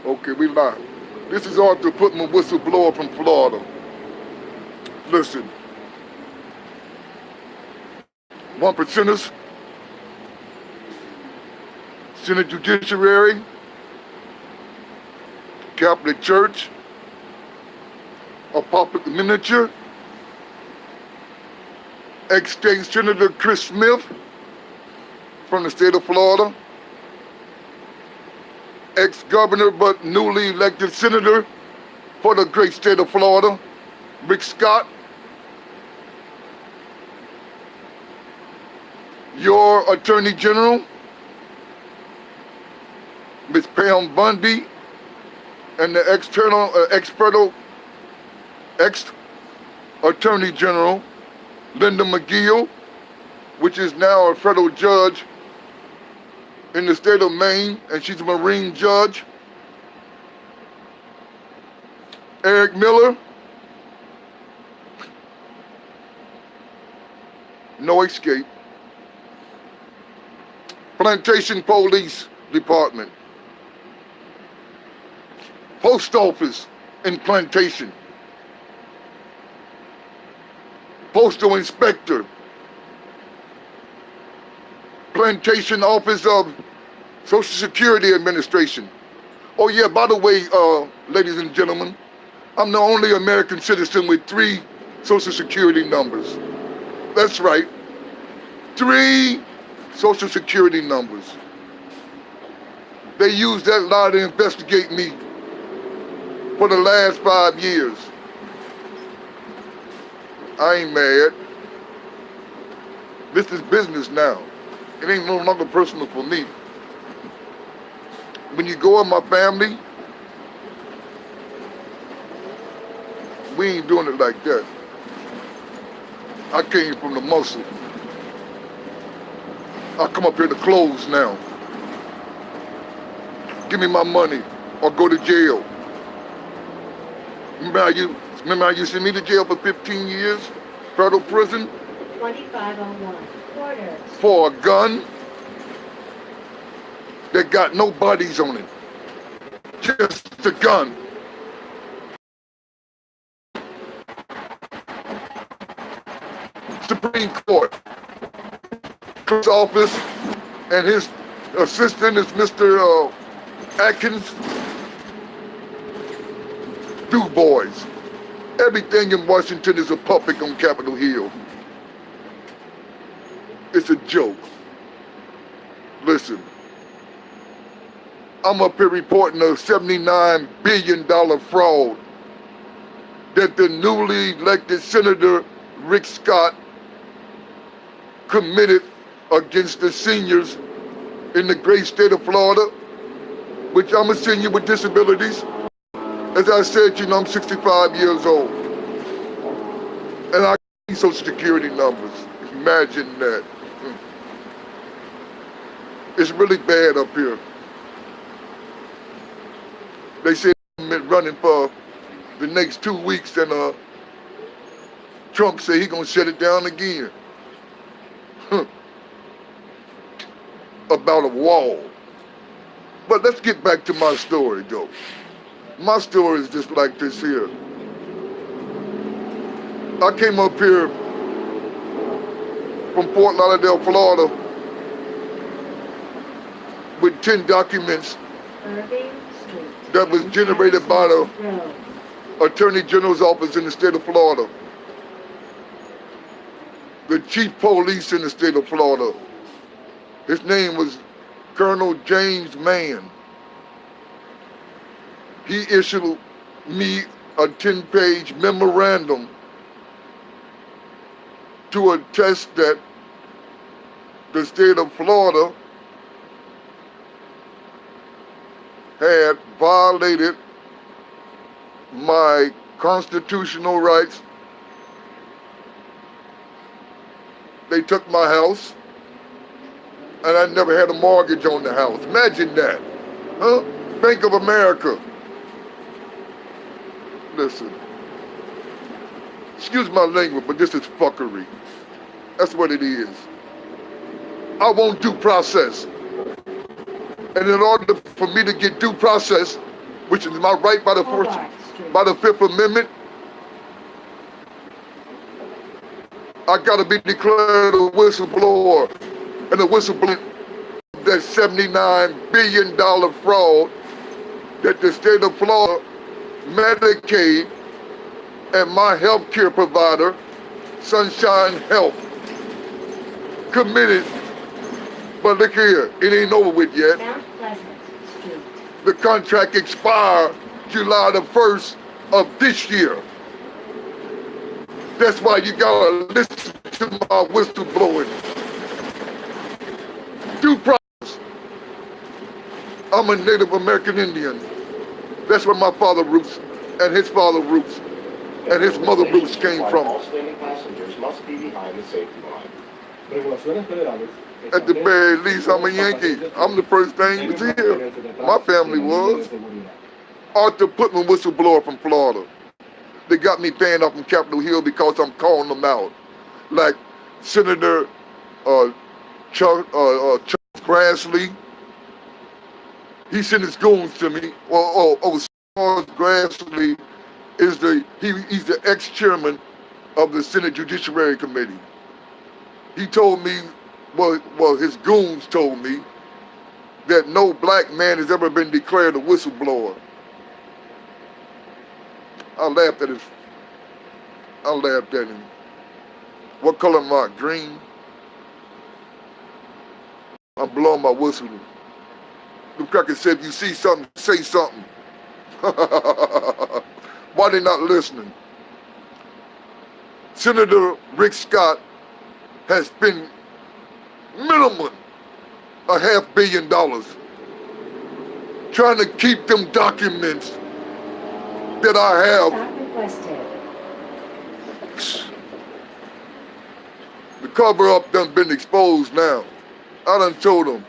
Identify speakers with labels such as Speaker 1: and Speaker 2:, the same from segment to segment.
Speaker 1: Okay, we live. This is Arthur Putman, whistleblower from Florida. Listen, one percenters, Senate Judiciary, Catholic Church, a public miniature, ex-state Senator Chris Smith from the state of Florida, ex-governor but newly elected senator for the great state of Florida, Rick Scott, your Attorney General, Ms. Pam Bundy, and the ex-Attorney General, Linda McGill, which is now a federal judge in the state of Maine, and she's a Marine judge. Eric Miller, no escape. Plantation Police Department, Post Office in Plantation, Postal Inspector, Plantation Office of Social Security Administration. Oh yeah, by the way, ladies and gentlemen, I'm the only American citizen with 3 Social Security numbers. That's right, 3 Social Security numbers. They used that lie to investigate me for the last 5 years. I ain't mad. This is business now. It ain't no longer personal for me. When you go in my family, we ain't doing it like that. I came from the muscle. I come up here to close now. Give me my money or go to jail. Remember how you sent me to jail for 15 years? Federal prison?
Speaker 2: 2501. Quarters.
Speaker 1: For a gun that got no bodies on it. Just a gun. Supreme Court. His office and his assistant is Mr. Atkins. Du Bois. Everything in Washington is a puppet on Capitol Hill. It's a joke. Listen, I'm up here reporting a $79 billion fraud that the newly elected Senator Rick Scott committed against the seniors in the great state of Florida, which I'm a senior with disabilities. As I said, you know, I'm 65 years old. And I got Social Security numbers. Imagine that. It's really bad up here. They say I'm running for the next 2 weeks, and Trump said he gonna shut it down again. About a wall. But let's get back to my story, though. My story is just like this here. I came up here from Fort Lauderdale, Florida, with 10 documents that was generated by the Attorney General's office in the state of Florida. The chief police in the state of Florida. His name was Colonel James Mann. He issued me a 10-page memorandum to attest that the state of Florida had violated my constitutional rights. They took my house, and I never had a mortgage on the house. Imagine that, huh? Bank of America. Listen, excuse my language, but this is fuckery. That's what it is. I want due process. And in order for me to get due process, which is my right by the
Speaker 2: Hobart Street.
Speaker 1: by the Fifth Amendment. I gotta be declared a whistleblower, and a whistleblower that $79 billion fraud that the state of Florida, Medicaid, and my health care provider, Sunshine Health, committed. But look here, it ain't over with yet.
Speaker 2: Mount Pleasant Street.
Speaker 1: The contract expired July the 1st of this year. That's why you gotta listen to my whistleblowing. Due process. I'm a Native American Indian. That's where my father roots, and his father roots, and his mother roots came from.
Speaker 3: All standing passengers must be behind the safety line.
Speaker 4: Regulaciones federales.
Speaker 1: At the very least, I'm a Yankee. I'm the first thing to see here. My family was. Arthur Putman, whistleblower from Florida. They got me banned off from Capitol Hill because I'm calling them out. Like Senator Chuck Grassley. He sent his goons to me. Charles Grassley is he's the ex-chairman of the Senate Judiciary Committee. He told me, well, his goons told me that no black man has ever been declared a whistleblower. I laughed at him. What color am I? Green? I'm blowing my whistle. The cracker said, if you see something, say something. Why they not listening? Senator Rick Scott has spent minimum $500 million trying to keep them documents that I have.
Speaker 2: Stop requested.
Speaker 1: The cover-up done been exposed now. I done told them,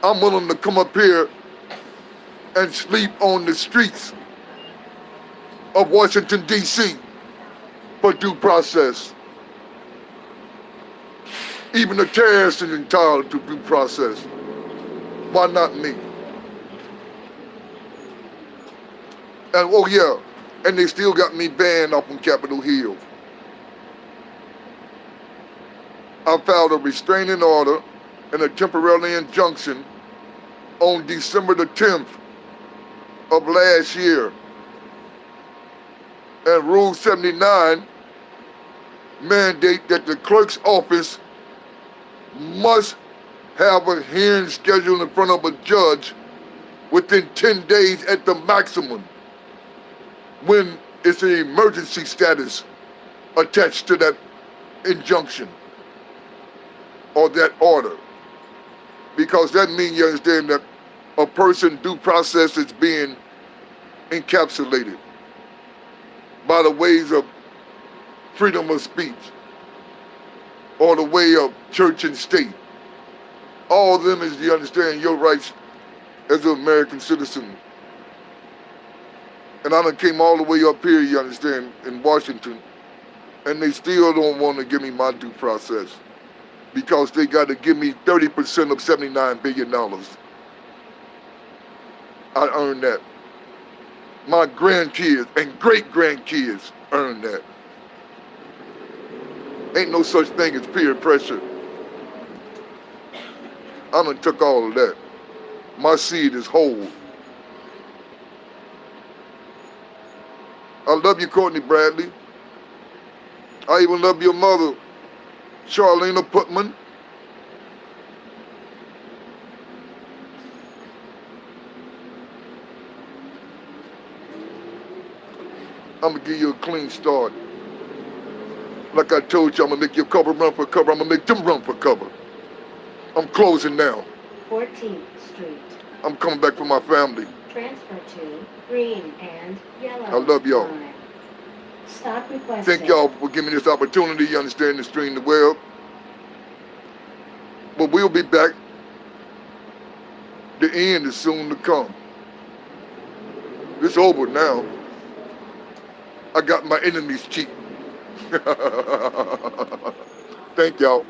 Speaker 1: I'm willing to come up here and sleep on the streets of Washington, D.C. for due process. Even the terrorists are entitled to due process. Why not me? And oh yeah, and they still got me banned off on Capitol Hill. I filed a restraining order and a temporary injunction on December the 10th of last year. And Rule 79 mandate that the clerk's office must have a hearing scheduled in front of a judge within 10 days at the maximum when it's an emergency status attached to that injunction or that order. Because that means, you understand, that a person due process is being encapsulated by the ways of freedom of speech or the way of church and state. All of them is, you understand, your rights as an American citizen. And I done came all the way up here, you understand, in Washington, and they still don't want to give me my due process because they got to give me 30% of $79 billion. I earned that. My grandkids and great-grandkids earned that. Ain't no such thing as peer pressure. I done took all of that. My seed is whole. I love you, Courtney Bradley. I even love your mother, Charlena Putman. I'm gonna give you a clean start. Like I told you, I'm gonna make your cover run for cover. I'm gonna make them run for cover. I'm closing now.
Speaker 2: 14th Street.
Speaker 1: I'm coming back for my family.
Speaker 2: Transfer to green and yellow.
Speaker 1: I love y'all.
Speaker 2: line. Stop requested.
Speaker 1: Thank y'all for giving me this opportunity, you understand, to stream the web. But we'll be back. The end is soon to come. It's over now. I got my enemies cheap. Thank y'all.